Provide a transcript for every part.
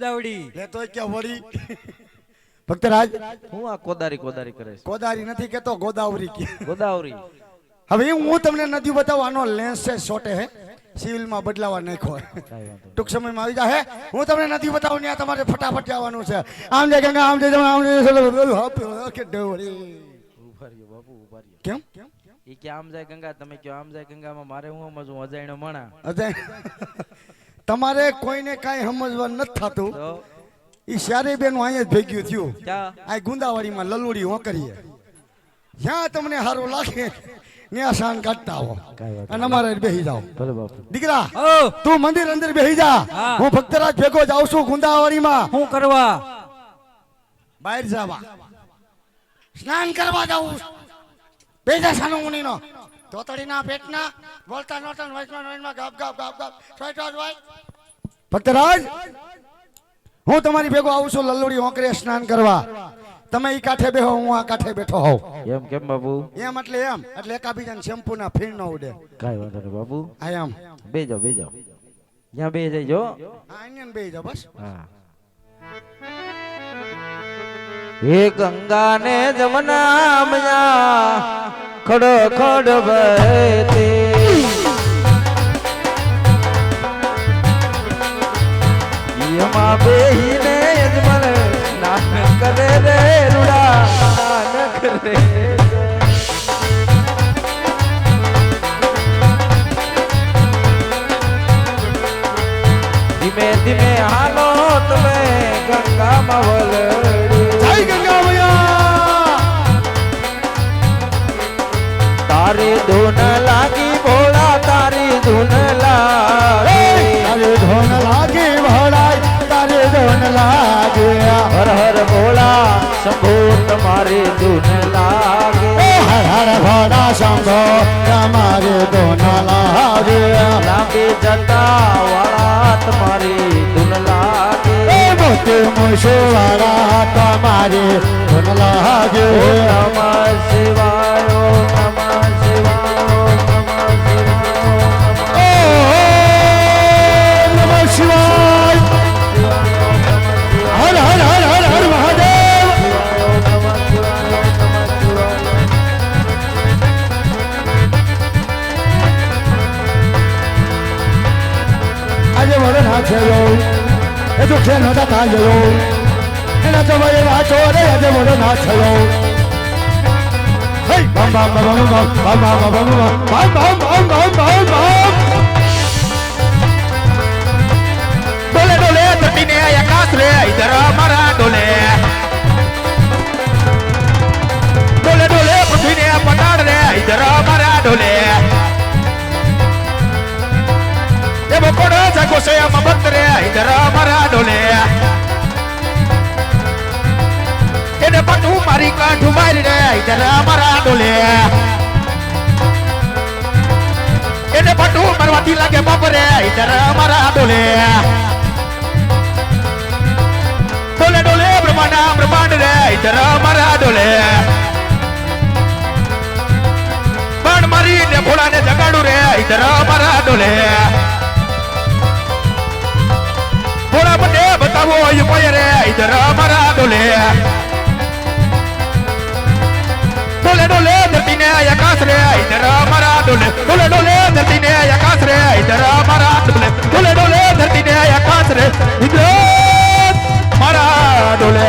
ગોદાવડી લે તોય ક્યાં વળી ભક્તરાજ હું આ કોદારી કોદારી કરે છે ગોદારી નથી કેતો ગોદાવરી કે ગોદાવરી હવે હું તમને નદી બતાવવાનો લેન્સ છે શોટે હે સિવિલ માં બદલાવા નાખ્યો ટૂંક સમયમાં આવી જાય હું તમને નદી બતાવું ત્યાં તમારે ફટાફટ જવાનું છે આમ જાય ગંગા આમ જાય આમ જાય કે ડોળી ઉભા રહ્યો બાપુ ઉભા રહ્યો કેમ ઈ કે આમ જાય ગંગા તમે કયો આમ જાય ગંગામાં મારે હું સમજવું અજાણ્યો મણા તમારે કોઈને કાંઈ સમજવા નથી થતું તો ઈ શારે બેન અહીંયા જ ભેગ્યું થયું ક્યાં આ ગુંદાવાડીમાં લલુડી હોકરીએ જ્યાં તમને સારું લાગે ત્યાં શાન કાઢતા આવો અને અમારે બેસી જાઓ ભલે બાપુ દીકરા ઓ તું મંદિર અંદર બેસી જા હા. હું ભક્તરાજ ભેગો જાઉં છું ગુંદાવાડીમાં શું કરવા બહાર જવા સ્નાન કરવા જાઉં બેજા સાનો મુનિનો તોતડીના પેટના બોલતા નોટન વાઈસમાં નોઈનમાં ગાપ ગાપ ગાપ ગાપ સોઈટો વાઈ ભક્તરાજ હું તમારી ભેગો આવું છું લલ્લુડી હોંકરે સ્નાન કરવા તમે ઈ કાંઠે બેહો હું આ કાંઠે બેઠો હોઉં એમ કેમ બાપુ એમ એટલે એકાબીજાને શેમ્પુ ના ફીણ ન ઉડે કાઈ વાંધો નહીં બાપુ આ એમ બે જાઓ ત્યાં બે જઈજો હા અહીંયા બેહી જાઓ બસ હા હે ગંગા ને જમના મયા ખડ ખડ બહેતે યમા બેહીને યજમન નાન કરે રે રૂડા નાન કરે ધીમે ધીમે હાલો તમે ગંગામાં વલડી જય ગંગા મૈયા તારી ધૂન લાગી ભોળા તારી ધૂન લાગી તારે ધોન લાગે ભળાય તારે ધોન લાગે હર હર ભોળા શંભો તમારી ધૂન લાગે હર હર ભોળા શંભો તમારે ધોન લાગે લાંબી જટા વાળા તમારી ધૂન લાગે મોતે મોશો વાળા તમારે ધોન લાગે નમઃ શિવાય નમઃ શિવાય નમઃ શિવાય નમઃ શિવાય હર હર હર હર હર મહાદેવ આજે વડો ના થયો એ તો ખેલ નતા થયો એના તો ભાઈ વાંચો રે આજે વડો ના થયો હે બમ બમ બમ બમ બમ બમ બમ બમ બમ બમ બમ ડોલે ડોલે ધરતીને આકાશ રે ઇધર અમારા ડોલે ડોલે ડોલે પૃથ્વીને પતાળ રે ઇધર અમારા ડોલે એ બકોડો જાગો છે મબત રે ઇધર અમારા ડોલે એને પટુ મારી કાઠું મારી રે ઇધર અમારા ડોલે એને પટુ મારવાથી લાગે બાપ રે ઇધર અમારા ડોલે ડોલે ડોલે બ્રહ્માંડ રે ઇધર અમારા ડોલે બાણ મારીને ભોળાને જગાડું રે ઇધર અમારા ડોલે ભોળા મને બતાવો ઉપાય રે ઇધર અમારા ડોલે ડોલે ડોલે ધરતીને આકાશ રે ઇધર અમારા ડોલે ડોલે ડોલે ધરતીને આકાશ રે ઇધર અમારા ડોલે ડોલે ડોલે ધરતીને આકાશ રે ઇધર મારા ડોલે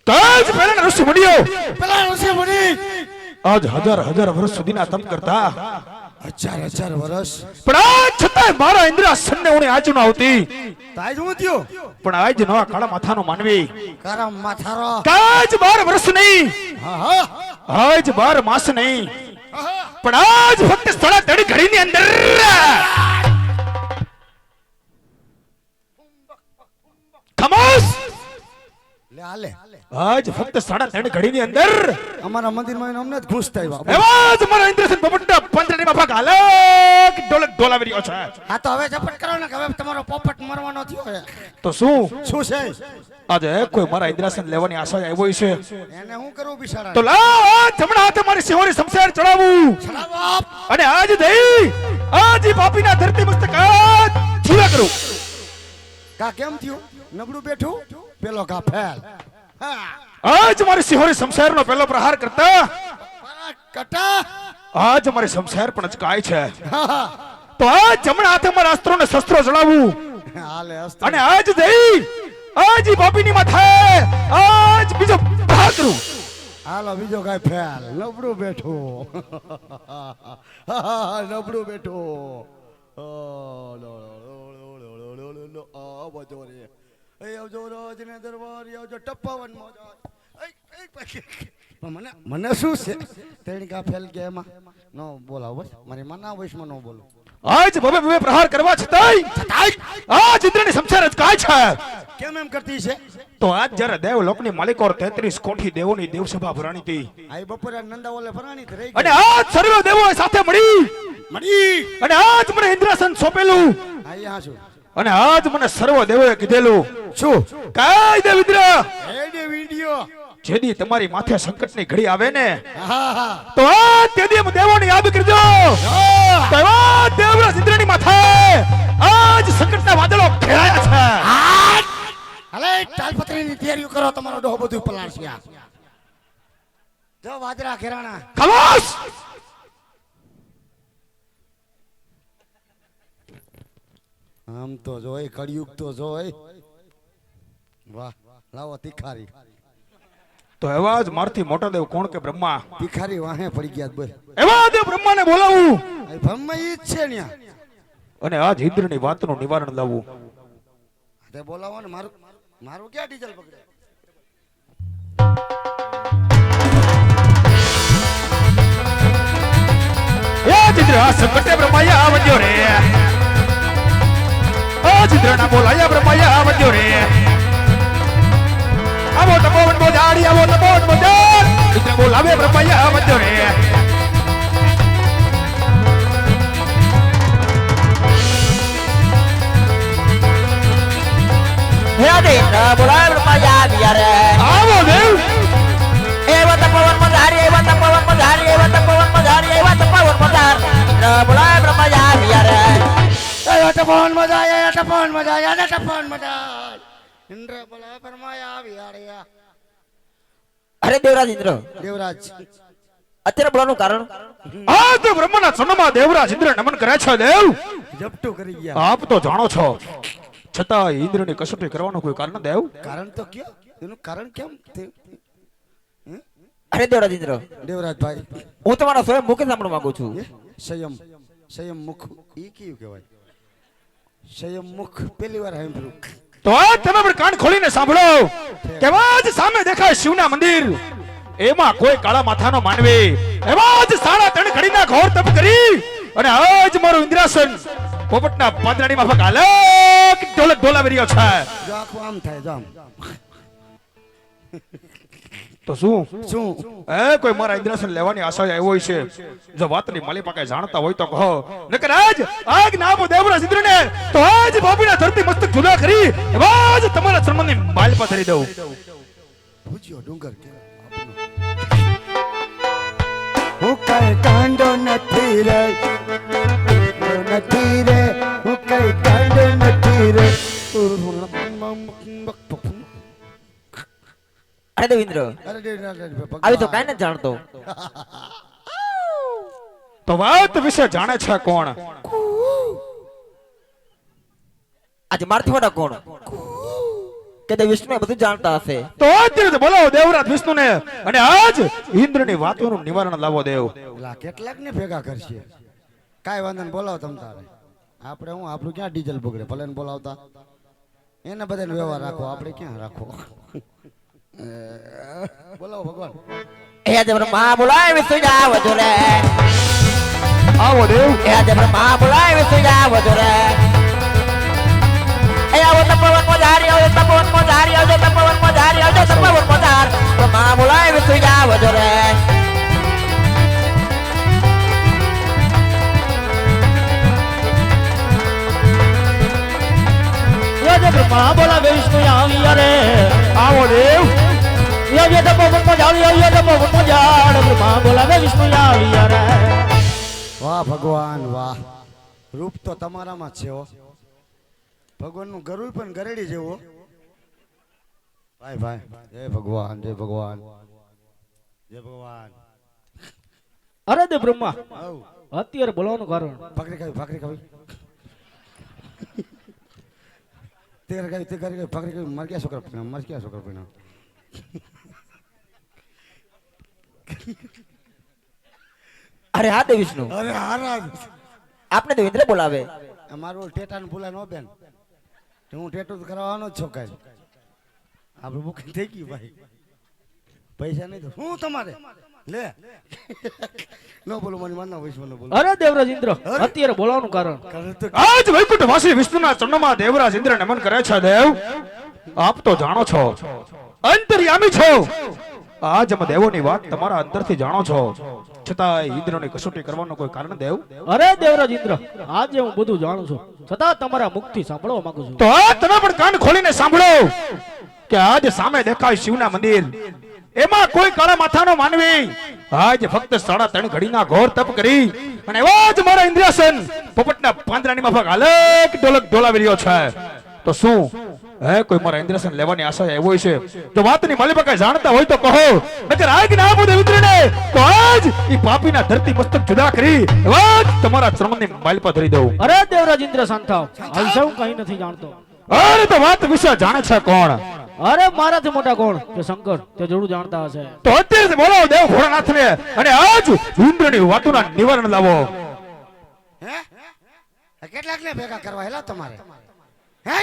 તાજ પેલા ઋષિ મુનિઓ પેલા ઋષિ મુનિ આજ હજાર હજાર વર્ષ સુધીના તપ કરતા હજાર વર્ષ પણ આજ છતાંય મારા ઇન્દ્રાસનને ઉણે આજુ ન આવતી તાજ હું થયો પણ આજ નવા કાળા માથાનો માનવી કરમ માથારો આજ 12 વર્ષ નહીં હા હા આજ 12 માસ નહીં પણ આજ ફક્ત સ્થળા તડી ઘડીની અંદર ખમોશ લે આલે આજ ફક્ત 3.5 ઘડીની અંદર અમારા મંદિરમાં અમને જ ઘૂસતા આવ્યા એવા જ મારા ઇન્દ્રસન પોપટના પંચડીમાં ભાગ હાલક ડોલક ડોલાવી રહ્યો છે હા તો હવે ઝપટ કરો ને કે હવે તમારો પોપટ મરવાનો થયો છે તો શું છે આજે કોઈ મારા ઇન્દ્રાસન લેવાની આશા આવ્યો છે એને હું કરું બિચારા તો લા જમણા હાથે મારી સિંહોરી શમશેર ચડાવું ચડાવો અને આજ દઈ આજ ઈ પાપીના ધરતી મસ્તક જીવે કરું. કા કેમ થયું નબળું બેઠું પેલો કા ફેલ હા આજ મારી સિહોરી શમશેરનો પહેલો પ્રહાર કરતા કટા આજ મારી શમશેર પણ અચકાય છે. હા તો આજ જમણા હાથે મારા અસ્ત્રોને શસ્ત્રો ચડાવું હાલે અસ્ત્ર અને આજ જઈ આજ ઈ બાપીની માથે આજ બીજો પ્રહાર કરું. હાલો બીજો કાંઈ ફેલ નબળું બેઠું નબળું બેઠું મને શું છે તેણી કા ફેલ કે એમાં ન બોલાવ બસ મારી મના વયસમાં ન બોલું આજ ભવે ભવે પ્રહાર કરવા છતાંય આજ ઇન્દ્રની શમશેર અચકાય છે. કેમ એમ કરતી છે તો આજ જ્યારે દેવ લોકની માલિકોર 33 કોઠી દેવોની દેવસભા ભરાણી હતી આઈ બપોરે નંદા ઓલે ફરાણી રહી અને આજ સર્વે દેવો સાથે મળી મળી અને આજ મને ઇન્દ્રાસન સોંપેલું અહીંયા છું અને આજ મને સર્વ દેવોએ કીધેલું શું કાય દેવ ઇન્દ્ર એડે વિડિયો જેદી તમારી માથે સંકટની ઘડી આવે ને હા હા તો આજ તેદી દેવોને યાદ કરજો. તો આજ દેવરાજ ઇન્દ્રની માથે આજ સંકટના વાદળો ઘેરાયા છે. હલે તાલપત્રીની તૈયારીઓ કરો તમારો ડોહો બધું પલાળશે આ જો વાદરા ઘેરાણા ખલાસ. આમ તો જોય કળિયુગ તો જોય વાહ લાવો તિખારી તો એવા જ મારથી મોટા દેવ કોણ કે બ્રહ્મા. તિખારી વાહે પડી ગયા બોલ એવા દેવ બ્રહ્માને બોલાવું આ બ્રહ્મ ઈ જ છે ન્યા અને આજ ઇન્દ્રની વાતનું નિવારણ લાવવું. તે બોલાવો ને મારું મારું ક્યાં ડીઝલ પકડે એ ચિત્ર આ સંકટે બ્રહ્માયા આવજો રે. આ ચિત્રના બોલાયા બ્રહ્માયા આવજો રે. આવો તપોવન બોજાડી આવો તપોવન બોજાડ ચિત્ર બોલાવે બ્રહ્માયા આવજો રે. હે દેવ બોલાય બ્રહ્માયા આવ્યા રે. આવો દેવ એવા તપોવન પધારી એવા તપોવન પધારી એવા તપોવન પધારી એવા તપોવન પધાર બોલાય બ્રહ્માયા આવ્યા રે. એ ટપોન મજા આયા ટપોન મજા આયા ટપોન મજા ઇન્દ્ર બોલા પરમાયા આવી આડ્યા અરે દેવરાજ ઇન્દ્ર દેવરાજ અત્યારે બોલાવાનું કારણ આ તો બ્રહ્માના સન્માનમાં દેવરાજ ઇન્દ્ર નમન કરે છે. દેવ જપટું કરી ગયા આપ તો જાણો છો છતાં ઇન્દ્રની કસોટી કરવાનું કોઈ કારણ દેવ. કારણ તો કયો એનું કારણ કેમ અરે દેવરાજ ઇન્દ્ર દેવરાજ ભાઈ હું તમારા સ્વયં મુખે સાંભળવા માંગુ છું. સંયમ સંયમ મુખ ઈ કયું કહેવાય સંયમ મુખ પહેલી વાર સાંભળ્યું તો આ તમે પણ કાન ખોલીને સાંભળો કેવા જ સામે દેખાય શિવના મંદિર એમાં કોઈ કાળા માથાનો માનવી એવા જ 3.5 ઘડીના ઘોર તપ કરી અને આજ મારું ઇન્દ્રાસન પોપટના પાંદડાની માફક અલગ ઢોલક ઢોલાવી રહ્યો છે. જો આખું આમ થાય જો આમ તો શું શું એ કોઈ મારા ઇન્દ્રાસન લેવાની આશા આવ્યો હોય છે. જો વાતની માલી પાકે જાણતા હોય તો કહો નકર આજ આગ નામો દેવરાજ ઇન્દ્રને તો આજ બાપીના ધરતી મસ્તક જુદા કરી એવા જ તમારા સન્માનની માલ પાથરી દઉં. પૂજ્યો ડુંગર કે હું કઈ કાંડો નથી રે હું કઈ કાંડો નથી રે અરે દેવેન્દ્ર આવી તો કાંઈ નથી જાણતો. તો વાત વિશે જાણે છે કોણ? આજે મારથી મોટા કોણ કે દેવ વિષ્ણુ બધું જાણતા હશે. તો અત્યારે બોલાવો દેવરાજ વિષ્ણુને અને આજ ઇન્દ્રની વાતોનું નિવારણ લાવો દેવ. કેટલાક ને ભેગા કરશે કાંઈ વાંધો નહીં બોલાવો તમ તારે આપણે હું આપણું ક્યાં ડીઝલ બગડે ભલે ને બોલાવતા એને બધાને વ્યવહાર રાખો આપણે ક્યાં રાખો બોલાવો ભગવાન હે આજે બ્રહ્મા બોલાય વિષ્ણુ જાવ રે. આવો દેવ. હે આજે બ્રહ્મા બોલાય વિષ્ણુ જાવ રે. એ આવો તપોવન પધારી આવો તપોવન પધારી આવજો તપોવન પધારી આવજો તપોવન પધાર બ્રહ્મા બોલાય વિષ્ણુ જાવ રે. આજે બ્રહ્મા બોલાવે વિષ્ણુ આવ્યા રે. આવો દેવ. આજે તપોવન પધારી આવ્યો તપોવન પધાર બ્રહ્મા બોલાવે વિષ્ણુ આવ્યા રે. વાહ ભગવાન વાહ રૂપ તો તમારામાં જ છે હો ભગવાનનું ગરુડ પણ ગરેડી જેવો. ભાઈ ભાઈ જય ભગવાન જય ભગવાન જય ભગવાન. અરે દે બ્રહ્મા આવ અત્યારે બોલાવવાનું કારણ ભાખરી ખાવી તે કરી ભાખરી ખાવી મર ગયા છોકરા પીણા અરે હા દે વિષ્ણુ, અરે હારા આપને તો ઇન્દ્ર બોલાવે. અમારું ટેટાનું ભૂલા નો બેન, હું ટેટુ કરાવવાનો જ છો કાંઈ. આપણે બુકિંગ થઈ ગયું ભાઈ, પૈસા નહીં તો શું તમારે લે નો બોલો મને માનના વૈશ્વ નો બોલો. અરે દેવરાજ ઇન્દ્ર અત્યારે બોલાવવાનું કારણ કરે તો આજ વૈકુંઠ વાસી વિષ્ણુના ચરણોમાં દેવરાજ ઇન્દ્ર નમન કરે છે. દેવ આપ તો જાણો છો, અંતર્યામી છો. આજ અમે દેવોની વાત તમારા અંતરથી જાણો છો, છતાં ઇન્દ્રની કસોટી કરવાનું કોઈ કારણ દેવ? અરે દેવરાજ ઇન્દ્ર આજે હું બધું જાણું છું, છતાં તમારા મુખથી સાંભળવા માંગુ છું. તો આ તમે પણ કાન ખોલીને સાંભળો કે આજ સામે દેખાય શિવના મંદિર, એમાં કોઈ કાળા માથાનો માનવી આજ ફક્ત 3.5 ઘડીના ઘોર તપ કરી અને એવા જ મારા ઇન્દ્રિયાસન પોપટના પાંદડાની માફક અલગ ઢોલક ઢોલાવી રહ્યો છે. તો શું હે કોઈ મારા ઇન્દ્રિયાસન લેવાની આશા એવો છે? જો વાતની માલિકા કઈ જાણતા હોય તો કહો, નકર આગ ના આપો વિતરણે તો આજ ઈ પાપીના ધરતી મસ્તક જુદા કરી એવા જ તમારા ચરણની માલિકા ધરી દઉં. અરે દેવરાજ ઇન્દ્ર શાંત થાવ, આ વિશે હું કઈ નથી જાણતો. અરે તો વાત વિશે જાણે છે કોણ? અરે મારાથી મોટા કોણ કે શંકર, તે જરૂર જાણતા હશે. તો અત્યારે બોલાવો દેવ ભોળાનાથને અને આજ ઇન્દ્રની વાતોના નિવારણ લાવો. હે કેટલાક ને ભેગા કરવા હેલા તમારે? હે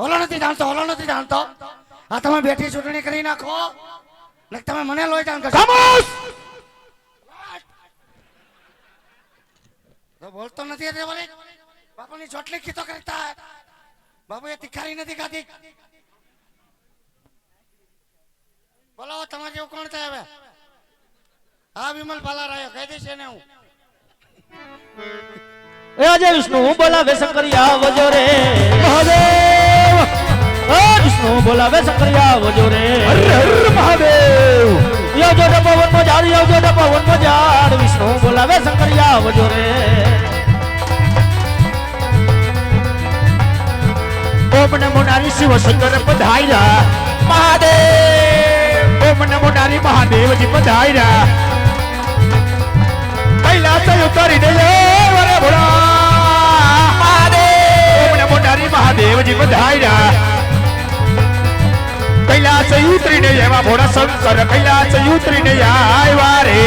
ઓલો નથી જાણતો આ તમે બેઠી ચૂંટણી કરી નાખો ને તમે મને લોહી જાણ કરશો. ખામોશ! તો બોલતો નથી રે બોલે બાપુની ચોટલી કીતો કરતા બાપુ એ તિખારી નથી ખાધી. બોલો તમારે જેવું કોણ થાય હવે? હા વિમલ પાલા રહ્યો કહી દઈશ એને હું. એ અજય વિષ્ણુ બોલાવે શંકરિયા આવજો રે મહાદેવ. ઓ વિષ્ણુ બોલાવે શંકરિયા આવજો રે. હર હર મહાદેવ. આવજો ને પવન માં ઝાડ, આવજો ને પવન માં ઝાડ. વિષ્ણુ બોલાવે શંકરિયા આવજો રે. ઓમ નમો નારી શિવ શંકર પધાર્યા મહાદેવ. ઓમ નમો નારી મહાદેવજી પધાર્યા. કૈલાસ ઉતારી દે વરે ભોળા મહાદેવ. ઓમ નમો નારી મહાદેવજી પધાર્યા. કૈલાસ ઉતરીને એવા ભોળા શંકર, કૈલાસ ઉતરીને આવ્યા રે.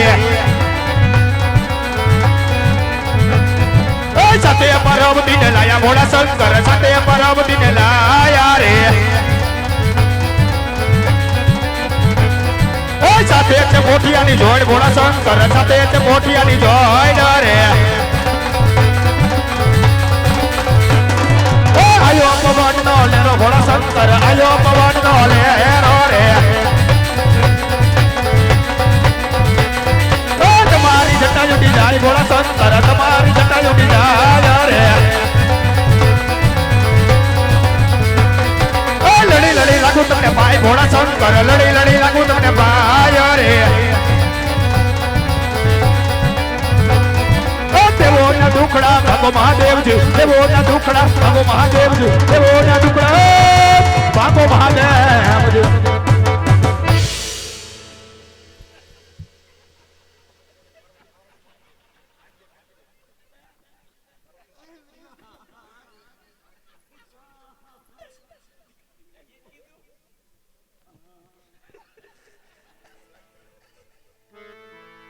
સાથે પાર્વતીને લાયા ભોળા શંકર, સાથે પાર્વતીને લાયા રે. સાથે છે મોઠિયાની જોડ ભોળા શંકર, સાથે છે મોઠિયાની જોડ રે. આયો પવન નો લેરો ભોળા શંકર, આયો પવન નો લેરો રે. તમારી જટા જુટી જાય ભોળા શંકર, તમારી જટા જુટી જાય રે. લડી લડી લાગુ તમને ભાઈ ભોળા શંકર, લડી લડી લાગુ તમને ભાઈ રે. દેવો ના દુખડા ભગો મહાદેવજી, દેવો ના દુખડા ભગો મહાદેવજી, દેવો